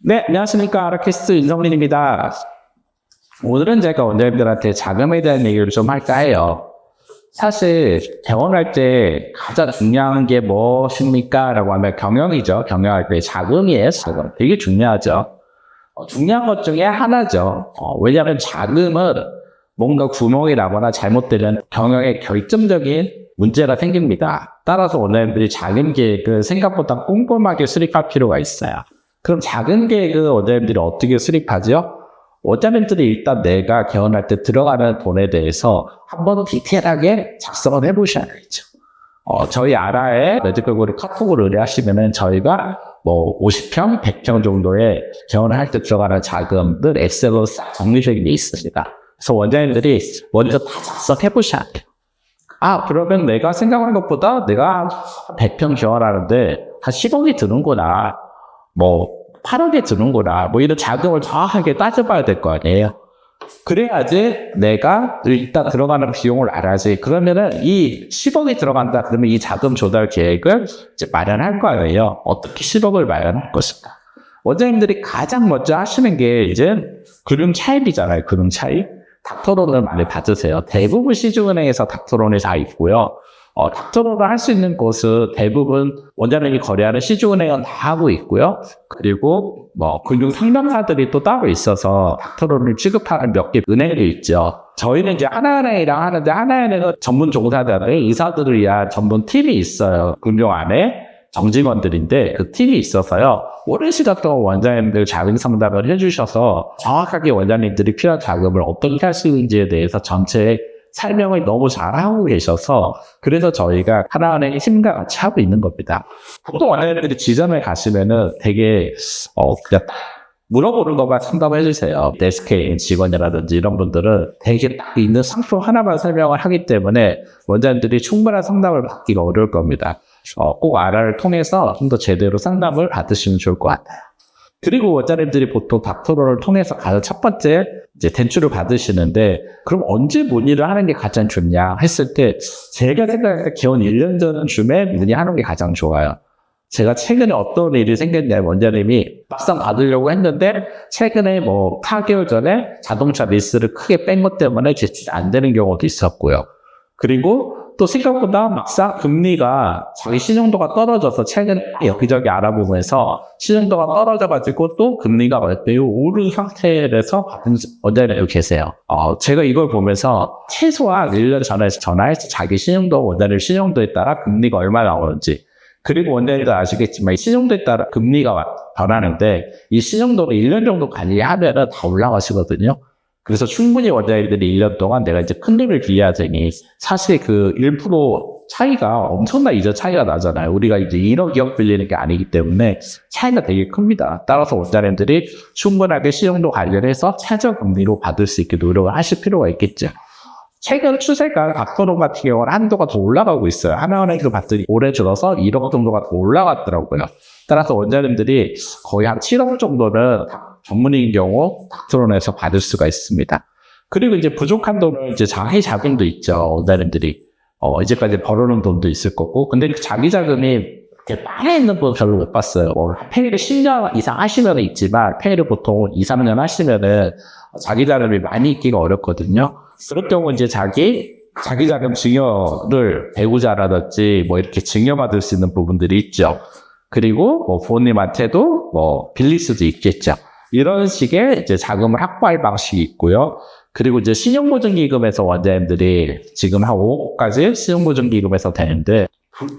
네, 안녕하십니까. 아르캐스트 윤성민입니다. 오늘은 제가 원장님들한테 자금에 대한 얘기를 좀 할까 해요. 사실 개원할 때 가장 중요한 게 무엇입니까? 라고 하면 경영이죠. 경영할 때 자금이에요. 자금. 되게 중요하죠. 중요한 것 중에 하나죠. 왜냐하면 자금은 뭔가 구멍이 나거나 잘못되면 경영에 결정적인 문제가 생깁니다. 따라서 원장님들이 자금 계획을 생각보다 꼼꼼하게 수립할 필요가 있어요. 그럼 작은 계획을 원장님들이 어떻게 수립하죠? 원장님들이 일단 내가 개원할 때 들어가는 돈에 대해서 한번 디테일하게 작성을 해보셔야 되죠. 저희 아라에 메디컬고리 카톡을 의뢰하시면은 저희가 뭐 50평, 100평 정도의 개원을 할 때 들어가는 자금들 엑셀로 싹 정리되어 있습니다. 그래서 원장님들이 먼저 다 작성해보셔야 돼요. 그러면 내가 생각한 것보다 내가 100평 개원하는데 한 10억이 드는구나. 뭐 8억에 드는구나. 뭐 이런 자금을 정확하게 따져봐야 될 거 아니에요. 그래야지 내가 일단 들어가는 비용을 알아야지. 그러면은 이 10억이 들어간다. 그러면 이 자금 조달 계획을 이제 마련할 거예요. 어떻게 10억을 마련할 것인가. 원장님들이 가장 먼저 하시는 게 이제 금융 차입이잖아요. 금융 차입. 닥터론을 많이 받으세요. 대부분 시중은행에서 닥터론이 다 있고요. 닥터론을 할 수 있는 곳은 대부분 원장님이 거래하는 시중은행은 다 하고 있고요. 그리고 뭐 금융 상담사들이 또 따로 있어서 닥터론을 취급하는 몇 개 은행이 있죠. 저희는 이제 하나은행이랑 하는데 하나은행은 전문 종사자들, 의사들을 위한 전문 팀이 있어요. 금융 안에 정직원들인데 그 팀이 있어서요. 오랜 시간 동안 원장님들 자금 상담을 해주셔서 정확하게 원장님들이 필요한 자금을 어떻게 할 수 있는지에 대해서 전체 설명을 너무 잘하고 계셔서 그래서 저희가 하나은행의 팀과 같이 하고 있는 겁니다. 보통 원장님들이 지점에 가시면은 되게 그냥 물어보는 것만 상담해 주세요. 데스크에 직원이라든지 이런 분들은 되게 딱 있는 상품 하나만 설명을 하기 때문에 원장님들이 충분한 상담을 받기가 어려울 겁니다. 꼭 아라를 통해서 좀 더 제대로 상담을 받으시면 좋을 것 같아요. 그리고 원장님들이 보통 닥터론을 통해서 가장 첫 번째 이제 대출을 받으시는데 그럼 언제 문의를 하는 게 가장 좋냐 했을 때 제가 생각할 때 개원 1년 전쯤에 문의하는 게 가장 좋아요. 제가 최근에 어떤 일이 생겼냐면 원장님이 막상 받으려고 했는데 최근에 뭐 4개월 전에 자동차 리스를 크게 뺀 것 때문에 제출이 안 되는 경우도 있었고요. 그리고 또 생각보다 막상 금리가 자기 신용도가 떨어져서 최근에 여기저기 알아보면서 신용도가 떨어져가지고 또 금리가 매우 오른 상태에서 받은 원장님이 계세요. 제가 이걸 보면서 최소한 1년 전에 전화해서 자기 신용도, 원장님 신용도에 따라 금리가 얼마 나오는지 그리고 원장님도 아시겠지만 이 신용도에 따라 금리가 변하는데 이 신용도를 1년 정도 관리하면 다 올라가시거든요. 그래서 충분히 원장님들이 1년 동안 내가 이제 큰 돈을 빌려야되니 사실 그 1% 차이가 엄청난 이자 차이가 나잖아요. 우리가 이제 1억 2억 빌리는 게 아니기 때문에 차이가 되게 큽니다. 따라서 원장님들이 충분하게 신용도 관리를 해서 최저 금리로 받을 수 있게 노력을 하실 필요가 있겠죠. 최근 추세가 닥터론 같은 경우는 한도가 더 올라가고 있어요. 하나은행에서 봤더니 올해 들어서 1억 정도가 더 올라갔더라고요. 따라서 원장님들이 거의 한 7억 정도는 전문인 경우 닥터론에서 받을 수가 있습니다. 그리고 이제 부족한 돈은 이제 자기 자금도 있죠. 원장님들이 이제까지 벌어놓은 돈도 있을 거고, 근데 자기 자금이 이렇게 많이 있는 분 별로 못 봤어요. 페이를 10년 이상 하시면 있지만 페이를 보통 2, 3년 하시면은 자기 자금이 많이 있기가 어렵거든요. 그럴 경우 이제 자기 자금 증여를 배우자라든지 뭐 이렇게 증여받을 수 있는 부분들이 있죠. 그리고 뭐 부모님한테도 뭐 빌릴 수도 있겠죠. 이런 식의 이제 자금을 확보할 방식이 있고요. 그리고 이제 신용보증기금에서 원장님들이 지금 한 5억까지 신용보증기금에서 되는데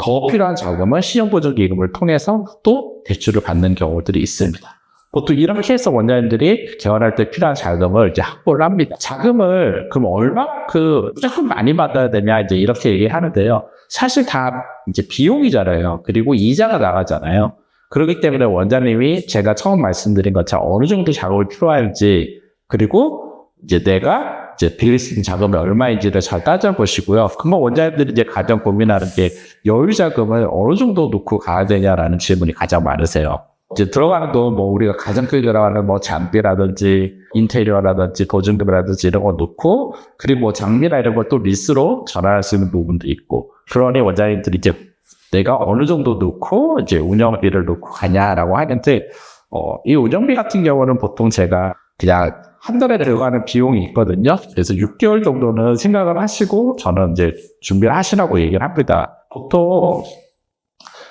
더 필요한 자금은 신용보증기금을 통해서 또 대출을 받는 경우들이 있습니다. 보통 이렇게 해서 원장님들이 개원할 때 필요한 자금을 이제 확보를 합니다. 자금을 그럼 얼마만큼 조금 많이 받아야 되냐 이제 이렇게 얘기하는데요. 사실 다 이제 비용이잖아요. 그리고 이자가 나가잖아요. 그렇기 때문에 원장님이 제가 처음 말씀드린 것처럼 어느 정도 자금이 필요할지 그리고 이제 내가 이제 빌릴 수 있는 자금이 얼마인지를 잘 따져보시고요. 그럼 원장님들이 이제 가장 고민하는 게 여유 자금을 어느 정도 놓고 가야 되냐라는 질문이 가장 많으세요. 이제 들어가는 돈, 뭐, 우리가 가장 크게 들어가는 뭐, 장비라든지, 인테리어라든지, 보증금이라든지 이런 거 놓고, 그리고 뭐, 장비나 이런 걸 또 리스로 전환할 수 있는 부분도 있고, 그러니 원장님들이 이제 내가 어느 정도 놓고, 이제 운영비를 놓고 가냐라고 하는데, 이 운영비 같은 경우는 보통 제가 그냥 한 달에 들어가는 비용이 있거든요. 그래서 6개월 정도는 생각을 하시고 저는 이제 준비를 하시라고 얘기를 합니다. 보통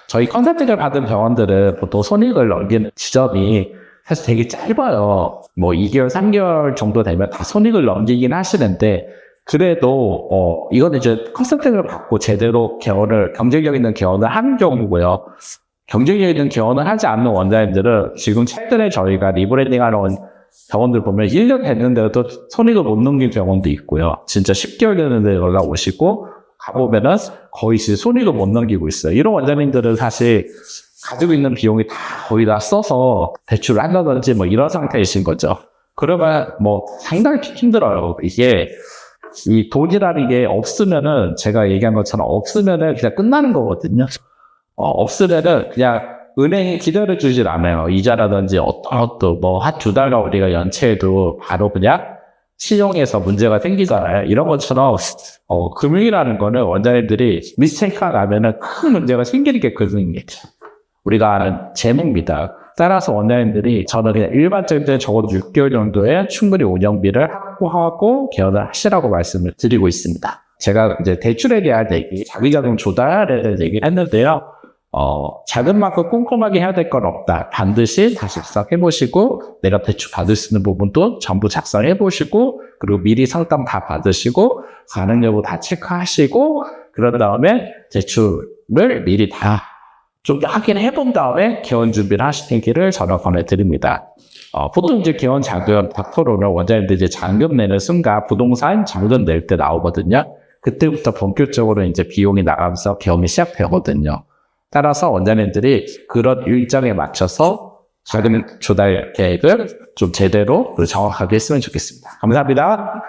저희 컨설팅을 받은 병원들은 보통 손익을 넘기는 지점이 사실 되게 짧아요. 뭐 2개월, 3개월 정도 되면 다 손익을 넘기긴 하시는데 그래도 이거는 이제 컨설팅을 받고 제대로 경쟁력 있는 개원을 하는 경우고요. 경쟁력 있는 개원을 하지 않는 원장님들은 지금 최근에 저희가 리브랜딩하는 병원들 보면 1년 됐는데도 손익을 못 넘긴 병원도 있고요. 진짜 10개월 됐는데 연락 오시고 가보면은 거의 진짜 손익을 못 넘기고 있어요. 이런 원장님들은 사실 가지고 있는 비용이 다 거의 다 써서 대출을 한다든지 뭐 이런 상태이신 거죠. 그러면 뭐 상당히 힘들어요. 이게 이 돈이라는 게 없으면은 제가 얘기한 것처럼 없으면은 그냥 끝나는 거거든요. 없으면은 그냥 은행이 기다려주질 않아요. 이자라든지 어떤 것도 뭐 한 2달간 우리가 연체해도 바로 그냥 신용에서 문제가 생기잖아요. 이런 것처럼 금융이라는 거는 원장님들이 미스테이크가 나면은 큰 문제가 생기는 게 금융이죠. 우리가 아는 재무입니다. 따라서 원장님들이 저는 그냥 일반적인 때 적어도 6개월 정도의 충분히 운영비를 확보하고 개원을 하시라고 말씀을 드리고 있습니다. 제가 이제 대출에 대한 얘기, 자기자금 조달에 대한 얘기를 했는데요. 작은 만큼 꼼꼼하게 해야 될 건 없다. 반드시 다 작성해보시고, 내가 대출 받을 수 있는 부분도 전부 작성해보시고, 그리고 미리 상담 다 받으시고, 가능 여부 다 체크하시고, 그런 다음에 대출을 미리 다 좀 확인해본 다음에 개원 준비를 하시는 길을 저는 권해드립니다. 보통 이제 개원 자금 100%는 원장님들 이제 잔금 내는 순간 부동산 잔금 낼 때 나오거든요. 그때부터 본격적으로 이제 비용이 나가면서 개원이 시작되거든요. 따라서 원장님들이 그런 일정에 맞춰서 자금 조달 계획을 좀 제대로 정확하게 했으면 좋겠습니다. 감사합니다.